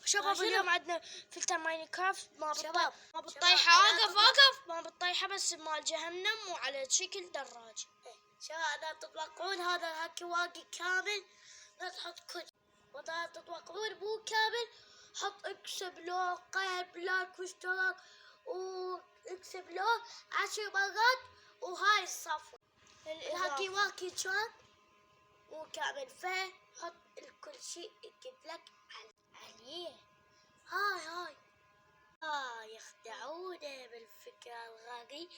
شباب اليوم عندنا فلتر ماينكرافت ما شباب ما بالطيحة. واقف ما بالطيحة بس مال جهنم وعلى شكل دراج. شباب لا تتوقعون هذا الهاكي واقي كامل، لا تحط كل ولا تتوقعون مو كامل. حط اكسبلور قلب لايك واشتراك واكسبلور 10 مرات. وهاي الصفحة الهاكي واقي كان مو كامل، فحط الكل شيء يجيب لك عليه. هاي يخدعونا بالفكرة الغبية.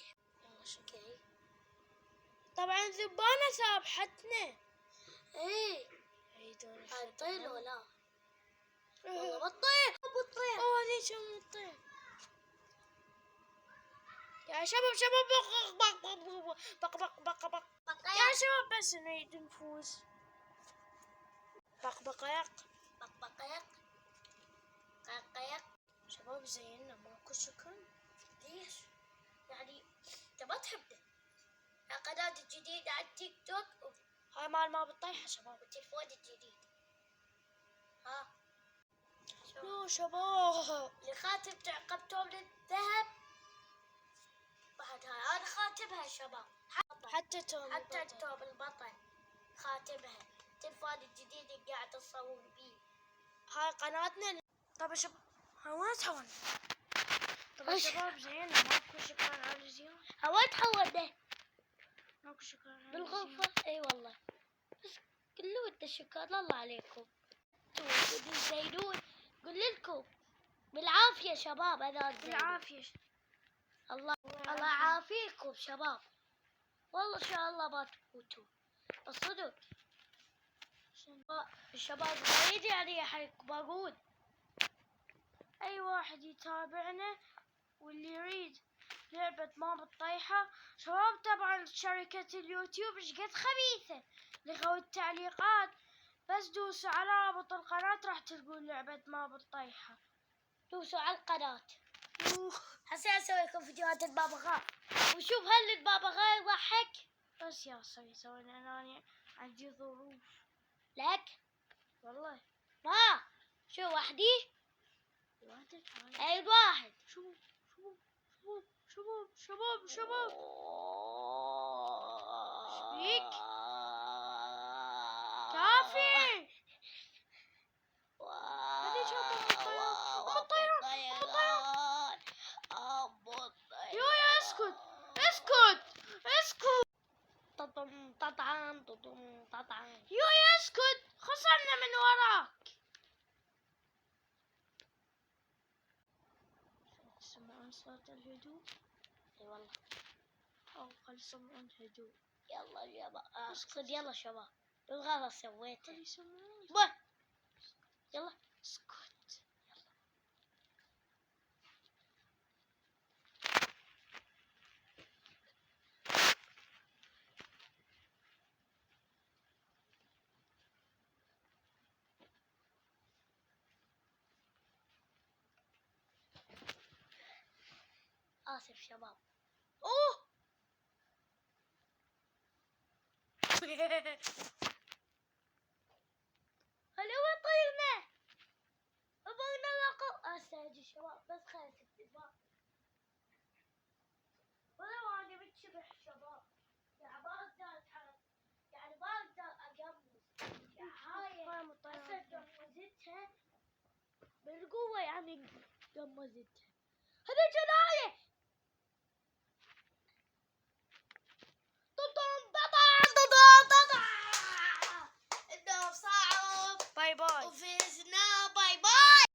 شكري طبعا ذبانة سابحتنا. ايه هتطير ولا والله بتطير. هذي كم تطير يا شباب. بق يا شباب بس نريد نفوز. بق شباب زينا ماكو سكن. ليش؟ يعني انت ما تحبه. القناة الجديدة على التيك توك هاي مال ما بالطيحة شباب. والتلفون الجديد. ها لا شباب الخاتم تعقبتهم للذهب. بعد هاي انا خاتمها شباب. حتى توم التوب البطل خاتمها. التلفون الجديد اللي قاعد اصور بيه. هاي قناتنا. طب شباب هاي وين تحولنا؟ طب شباب زينا ماكو شكر على الرزيان. وين تحولنا؟ ماكو شكر على بالغرفة. اي والله بس قلوا انت شكرا الله عليكم. تزينون قل لكم بالعافية شباب. انا بالعافية. الله يعافيكم شباب. والله ان شاء الله ما تموتوا الصدق. الشباب وايد يعني حيكبرون. اي واحد يتابعنا واللي يريد لعبة ما بالطيحة شباب. طبعا شركة اليوتيوب ايش قد خبيثة. لغوا التعليقات بس دوسوا على رابط القناة راح تلقون لعبة ما بالطيحة. دوسوا على القناة. هسه اسوي لكم فيديوهات البابغاء وشوف هل البابغاء يضحك. بس يا سوي انا عندي ظروف. لك والله ما شو وحدي وحدك اي واحد. شباب شبيك كافي. هذي يا اسكت. يا اسكت خسرنا من وراك. تسمعون صوت الهدوء؟ اي والله. قال يسمعون هدوء. يلا يابا اسكت. يلا شباب بالغلط سويته. يسمعون. يلا اسكت. اسف شباب. هلا وين طيرنا؟ بغينا لقب اساجي شباب بس خلينا نكتب. ولا انا بتشبح شباب. يعني ما اقدر اتحرك. يعني ما اقدر اقمز. هاي هسه قمزتها بالقوة. يعني قمزتها. هذا جناية. انه صعب. باي باي. وفي